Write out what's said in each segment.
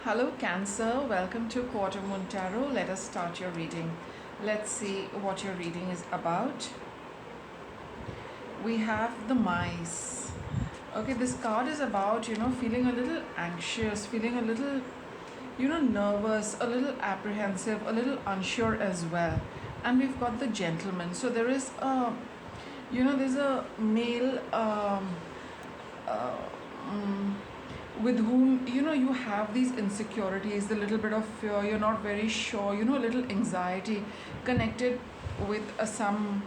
Hello, Cancer. Welcome to Quarter Moon Tarot. Let us start your reading. Let's see what your reading is about. We have the mice. Okay, this card is about, feeling a little anxious, feeling a little, nervous, a little apprehensive, a little unsure as well. And we've got the gentleman. So there is there's a male uh, mm, with whom you have these insecurities, the little bit of fear, you're not very sure, a little anxiety connected with some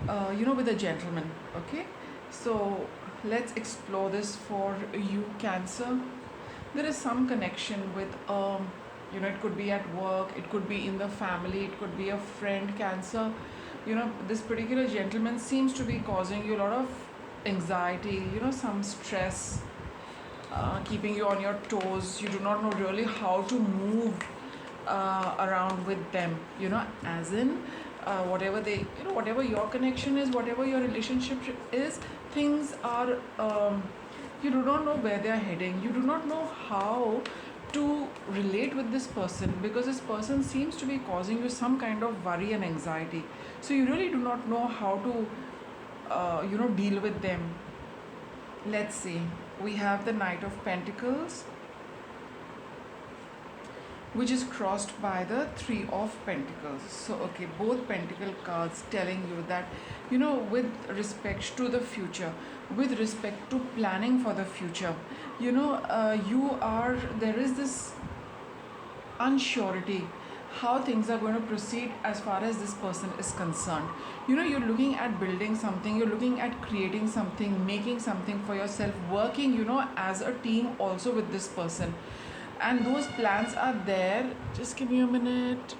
with a gentleman. Okay, so let's explore this for you, Cancer. There is some connection with it could be at work, it could be in the family, it could be a friend, Cancer. This particular gentleman seems to be causing you a lot of anxiety, some stress, keeping you on your toes. You do not know really how to move around with them, as in whatever they, whatever your connection is, whatever your relationship is, things are, you do not know where they are heading. You do not know how to relate with this person because this person seems to be causing you some kind of worry and anxiety. So you really do not know how to, deal with them. Let's see. We have the Knight of Pentacles, which is crossed by the Three of Pentacles. So, okay, both Pentacle cards telling you that, with respect to the future, with respect to planning for the future, there is this unsurety how things are going to proceed as far as this person is concerned. You're looking at building something, you're looking at creating something, making something for yourself, working, as a team also with this person. And those plans are there. Just give me a minute.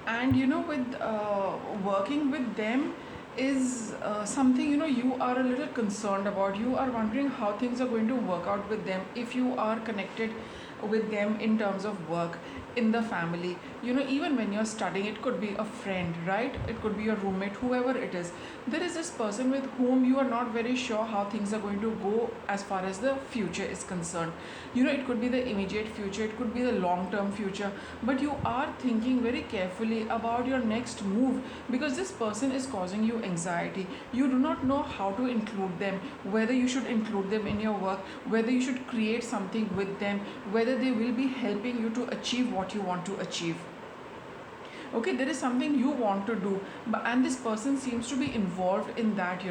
And with working with them is something you are a little concerned about. You are wondering how things are going to work out with them if you are connected with them in terms of work, in the family, even when you're studying. It could be a friend, right? It could be a roommate, whoever it is. There is this person with whom you are not very sure how things are going to go as far as the future is concerned. It could be the immediate future, it could be the long term future, but you are thinking very carefully about your next move because this person is causing you anxiety. You do not know how to include them, whether you should include them in your work, whether you should create something with them, whether they will be helping you to achieve what you want to achieve. Okay, there is something you want to do, and this person seems to be involved in that.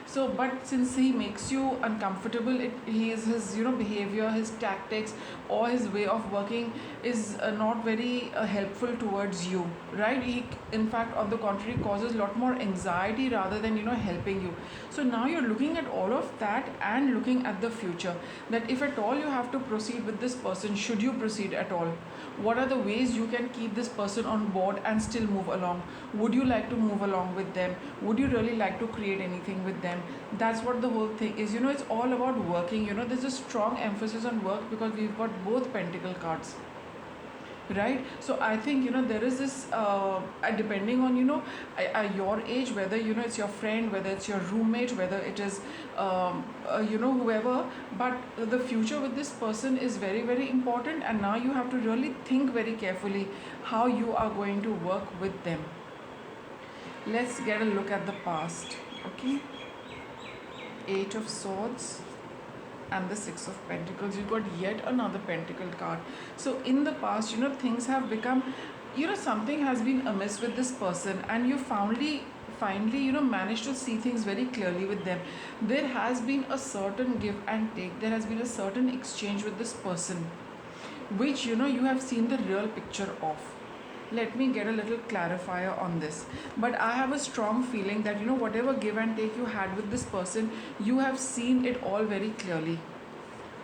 So but since he makes you uncomfortable, his behavior, his tactics, or his way of working is not very helpful towards you, right? He, in fact, on the contrary, causes a lot more anxiety rather than helping you. So now you're looking at all of that and looking at the future, that if at all you have to proceed with this person, should you proceed at all? What are the ways you can keep this person on board and still move along? Would you like to move along with them? Would you really like to create anything with them? That's what the whole thing is. It's all about working. There's a strong emphasis on work because we've got both pentacle cards, right? So I think there is this depending on your age, whether it's your friend, whether it's your roommate, whether it is whoever, but the future with this person is very, very important, and now you have to really think very carefully how you are going to work with them. Let's get a look at the past. Okay, Eight of Swords and the Six of Pentacles. You've got yet another pentacle card. So in the past, things have become, something has been amiss with this person, and you finally managed to see things very clearly with them. There has been a certain give and take, there has been a certain exchange with this person, which you have seen the real picture of. Let me get a little clarifier on this. But I have a strong feeling that whatever give and take you had with this person, you have seen it all very clearly.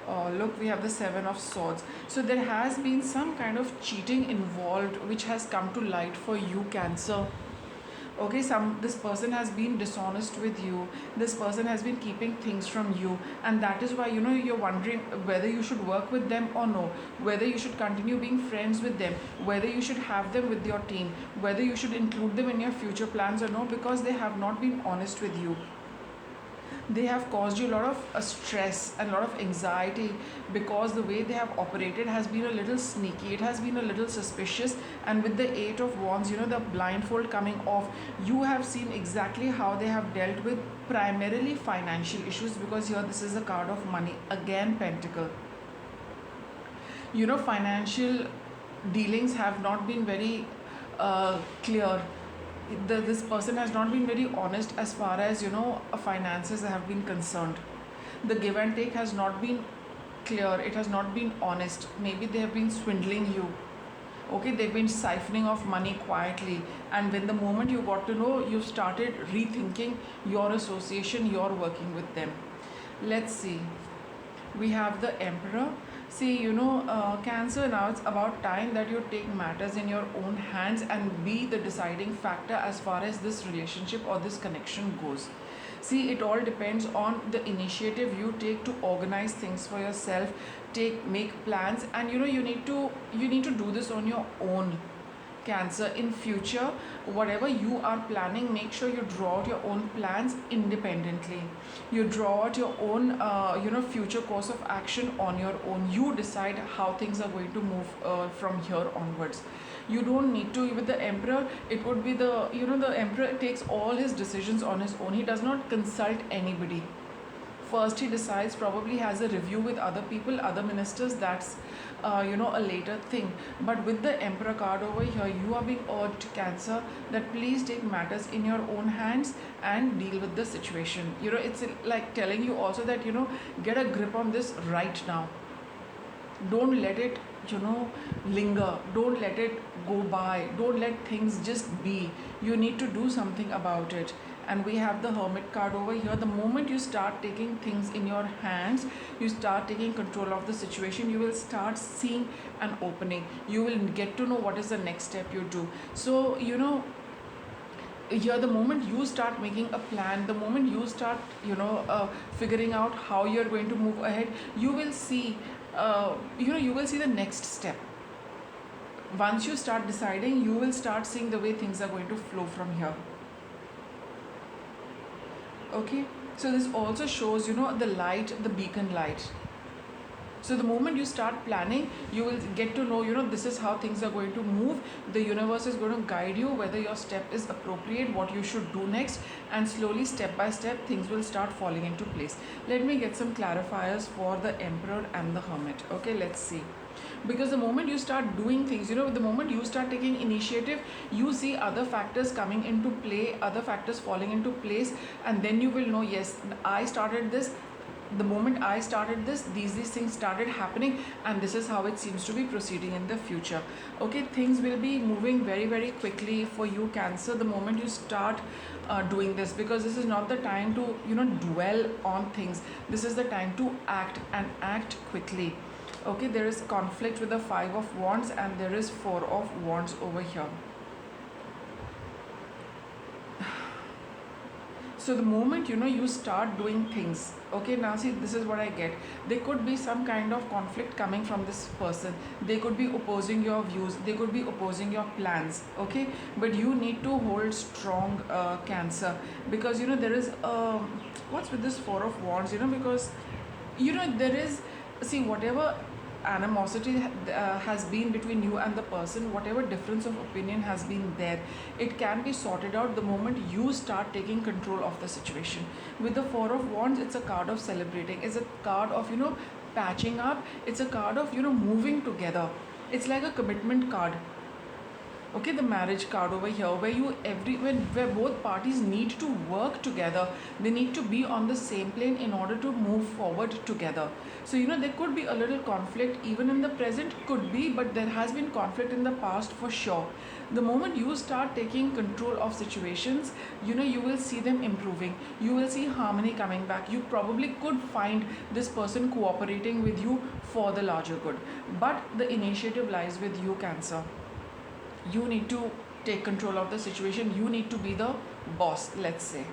Look, we have the Seven of Swords. So there has been some kind of cheating involved which has come to light for you, Cancer. Okay, this person has been dishonest with you, this person has been keeping things from you, and that is why you're wondering whether you should work with them or no, whether you should continue being friends with them, whether you should have them with your team, whether you should include them in your future plans or no, because they have not been honest with you. they have caused you a lot of stress and a lot of anxiety, because the way they have operated has been a little sneaky, it has been a little suspicious. And with the Eight of Wands, the blindfold coming off, you have seen exactly how they have dealt with primarily financial issues, because here this is a card of money again, pentacle. Financial dealings have not been very clear. This person has not been very honest as far as finances have been concerned. The give and take has not been clear, it has not been honest. Maybe they have been swindling you. Okay, they've been siphoning off money quietly, and when the moment you got to know, you started rethinking your association, you're working with them. Let's see, we have the Emperor. See, Cancer, now it's about time that you take matters in your own hands and be the deciding factor as far as this relationship or this connection goes. See, it all depends on the initiative you take to organize things for yourself, make plans, and you need to do this on your own. Cancer, in future, whatever you are planning, make sure you draw out your own plans independently. You draw out your own future course of action on your own. You decide how things are going to move from here onwards. You don't need to. With the Emperor, it would be the Emperor takes all his decisions on his own. He does not consult anybody. First he decides, probably has a review with other people, other ministers. That's a later thing. But with the Emperor card over here, you are being urged, Cancer, that please take matters in your own hands and deal with the situation. It's like telling you also that get a grip on this right now. Don't let it linger, don't let it go by, don't let things just be. You need to do something about it. And we have the Hermit card over here. The moment you start taking things in your hands, you start taking control of the situation, you will start seeing an opening, you will get to know what is the next step you do. So here, the moment you start making a plan, the moment you start figuring out how you're going to move ahead, you will see the next step. Once you start deciding, you will start seeing the way things are going to flow from here. Okay, so this also shows the light, the beacon light. So the moment you start planning, you will get to know this is how things are going to move. The universe is going to guide you whether your step is appropriate, what you should do next, and slowly, step by step, things will start falling into place. Let me get some clarifiers for the Emperor and the Hermit. Okay, let's see. Because the moment you start doing things, the moment you start taking initiative, you see other factors coming into play, other factors falling into place, and then you will know, yes, I started this. The moment I started this, these things started happening, and this is how it seems to be proceeding in the future. Okay, things will be moving very, very quickly for you, Cancer, the moment you start doing this, because this is not the time to dwell on things. This is the time to act, and act quickly. Okay, there is conflict with the Five of Wands, and there is Four of Wands over here. So the moment you start doing things, okay, now see, this is what I get. There could be some kind of conflict coming from this person. They could be opposing your views, they could be opposing your plans, okay, but you need to hold strong, Cancer, because there is what's with this Four of Wands, because there is, see, whatever animosity has been between you and the person, whatever difference of opinion has been there, it can be sorted out the moment you start taking control of the situation. With the Four of Wands, it's a card of celebrating, it's a card of patching up, it's a card of moving together. It's like a commitment card. Okay, the Marriage card over here, where both parties need to work together, they need to be on the same plane in order to move forward together. So there could be a little conflict even in the present, could be, but there has been conflict in the past for sure. The moment you start taking control of situations, you will see them improving, you will see harmony coming back. You probably could find this person cooperating with you for the larger good, but the initiative lies with you, Cancer. You need to take control of the situation, you need to be the boss, let's say.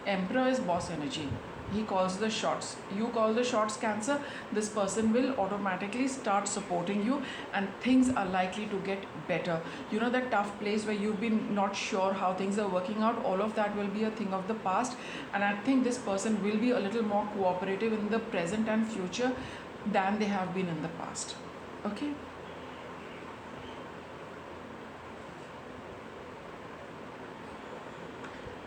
Emperor is boss energy. He calls the shots. You call the shots, Cancer. This person will automatically start supporting you, and things are likely to get better. You know, that tough place where you've been not sure how things are working out, all of that will be a thing of the past. And I think this person will be a little more cooperative in the present and future than they have been in the past. Okay.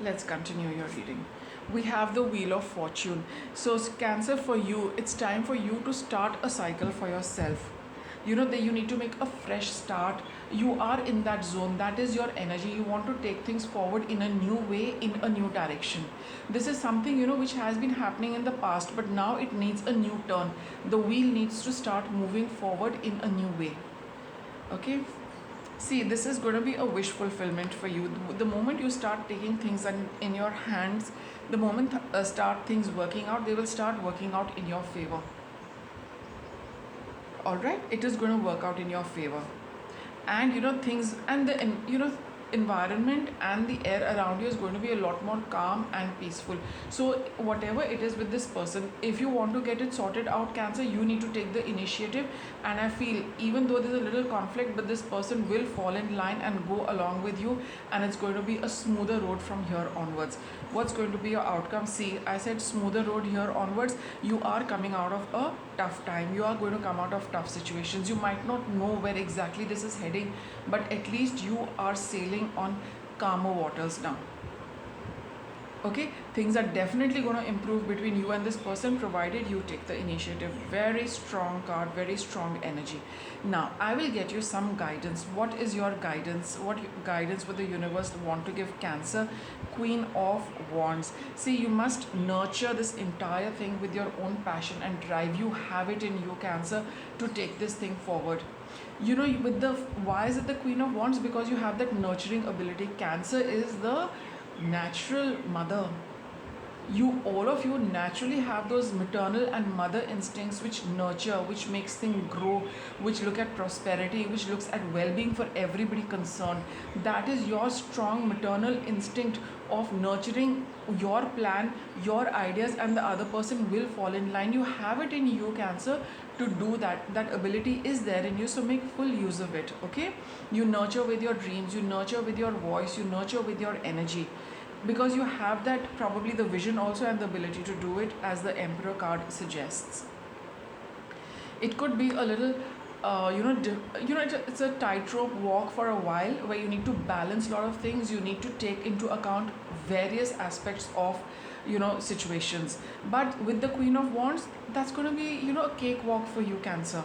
Let's continue your reading. We have the Wheel of Fortune. So, Cancer, for you, it's time for you to start a cycle for yourself. You know that you need to make a fresh start. You are in that zone. That is your energy. You want to take things forward in a new way, in a new direction. This is something, you know, which has been happening in the past, but now it needs a new turn. The wheel needs to start moving forward in a new way. Okay. See, this is going to be a wish fulfillment for you. The moment you start taking things in your hands, the moment start things working out, they will start working out in your favor. All right, it is going to work out in your favor. And you know, things and the you know, environment and the air around you is going to be a lot more calm and peaceful. So whatever it is with this person, if you want to get it sorted out, Cancer, you need to take the initiative. And I feel, even though there's a little conflict, but this person will fall in line and go along with you, and it's going to be a smoother road from here onwards. What's going to be your outcome? See, I said smoother road here onwards. You are coming out of a tough time. You are going to come out of tough situations. You might not know where exactly this is heading, but at least you are sailing on calmer waters now. Okay, things are definitely going to improve between you and this person, provided you take the initiative. Very strong card, very strong energy. Now I will get you some guidance. What is your guidance? What guidance would the universe want to give Cancer? Queen of Wands. See, you must nurture this entire thing with your own passion and drive. You have it in you, Cancer, to take this thing forward. You know, with the, why is it the Queen of Wands? Because you have that nurturing ability. Cancer is the natural mother. You, all of you, naturally have those maternal and mother instincts which nurture, which makes things grow, which look at prosperity, which looks at well-being for everybody concerned. That is your strong maternal instinct of nurturing your plan, your ideas, and the other person will fall in line. You have it in you, Cancer, to do that. That ability is there in you, so make full use of it. Okay, you nurture with your dreams, you nurture with your voice, you nurture with your energy, because you have that, probably the vision also and the ability to do it, as the Emperor card suggests. It could be a little it's a tightrope walk for a while, where you need to balance a lot of things. You need to take into account various aspects of, you know, situations. But with the Queen of Wands, that's going to be, you know, a cakewalk for you, Cancer.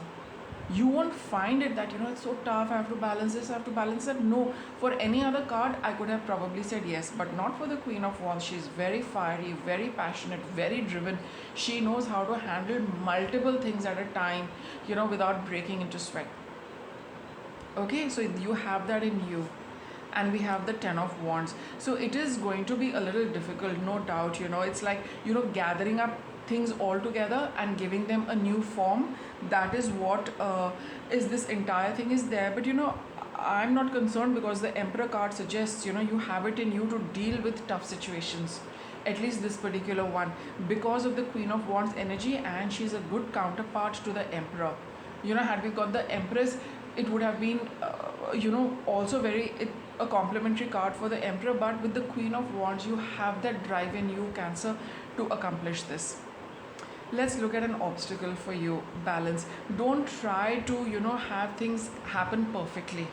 You won't find it that, you know, it's so tough, I have to balance this, I have to balance that. No, for any other card I could have probably said yes, but not for the Queen of Wands. She's very fiery, very passionate, very driven. She knows how to handle multiple things at a time, you know, without breaking into sweat. Okay, so you have that in you. And we have the Ten of Wands. So it is going to be a little difficult, no doubt. You know, it's like, you know, gathering up things all together and giving them a new form. That is what is this entire thing is there. But you know, I'm not concerned, because the Emperor card suggests, you know, you have it in you to deal with tough situations, at least this particular one, because of the Queen of Wands energy, and she's a good counterpart to the Emperor. You know, had we got the Empress, it would have been you know, also a complementary card for the Emperor. But with the Queen of Wands, you have that drive in you, Cancer, to accomplish this. Let's look at an obstacle for you. Balance. Don't try to, you know, have things happen perfectly.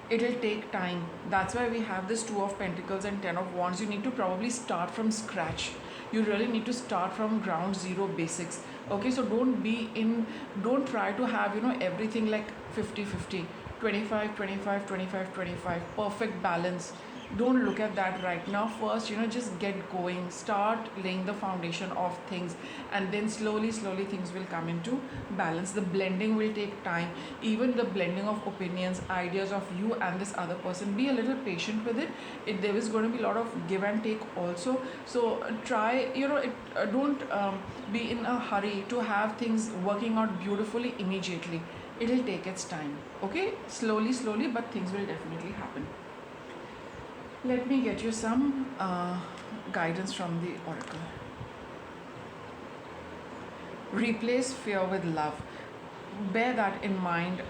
It'll take time. That's why we have this Two of Pentacles and Ten of Wands. You need to probably start from scratch. You really need to start from ground zero basics. Okay, so don't try to have, you know, everything like 50-50, 25, 25, 25, 25, perfect balance. Don't look at that right now. First, you know, just get going, start laying the foundation of things, and then slowly things will come into balance. The blending will take time, even the blending of opinions, ideas of you and this other person. Be a little patient with it. There is going to be a lot of give and take also, so try, you know, don't be in a hurry to have things working out beautifully immediately. It'll take its time. Okay, slowly, but things will definitely happen. Let me get you some guidance from the oracle. Replace fear with love. Bear that in mind,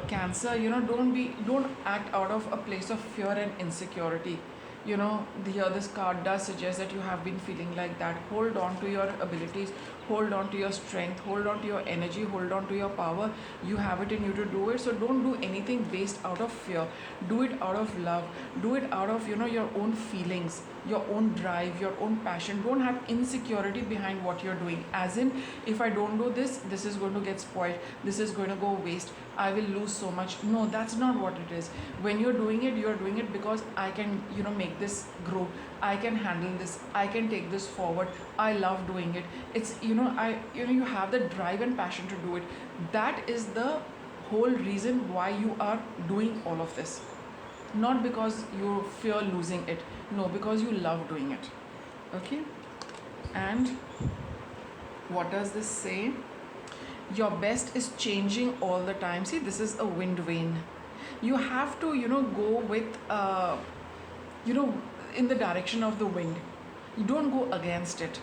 Cancer. Don't act out of a place of fear and insecurity. Here this card does suggest that you have been feeling like that. Hold on to your abilities, hold on to your strength, hold on to your energy, hold on to your power. You have it in you to do it. So don't do anything based out of fear. Do it out of love. Do it out of your own feelings, your own drive, your own passion. Don't have insecurity behind what you're doing, as in, if I don't do this, this is going to get spoiled, this is going to go waste, I will lose so much. No, that's not what it is. When you're doing it because I can make this grow, I can handle this, I can take this forward, I love doing it. It's you have the drive and passion to do it. That is the whole reason why you are doing all of this, not because you fear losing it. No, because you love doing it. Okay. And what does this say? Your best is changing all the time. See, this is a wind vane. You have to go with in the direction of the wind. You don't go against it,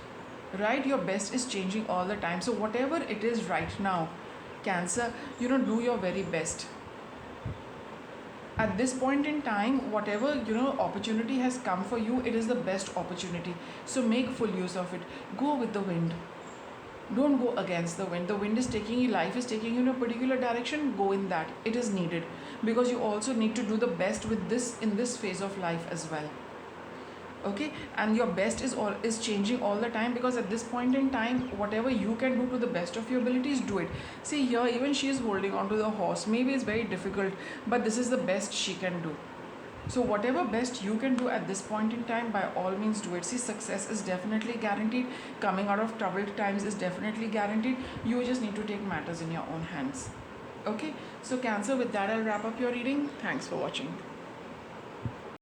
right? Your best is changing all the time. So whatever it is right now, Cancer, do your very best. At this point in time, whatever opportunity has come for you, it is the best opportunity. So make full use of it. Go with the wind. Don't go against the wind. The wind is taking you, life is taking you in a particular direction. Go in that. It is needed, because you also need to do the best with this in this phase of life as well. Okay. And your best is changing all the time, because at this point in time, whatever you can do to the best of your abilities, do it. See here, even she is holding on to the horse. Maybe it's very difficult, but this is the best she can do. So whatever best you can do at this point in time, by all means do it. See, success is definitely guaranteed. Coming out of troubled times is definitely guaranteed. You just need to take matters in your own hands. Okay. So Cancer, with that I'll wrap up your reading. Thanks for watching.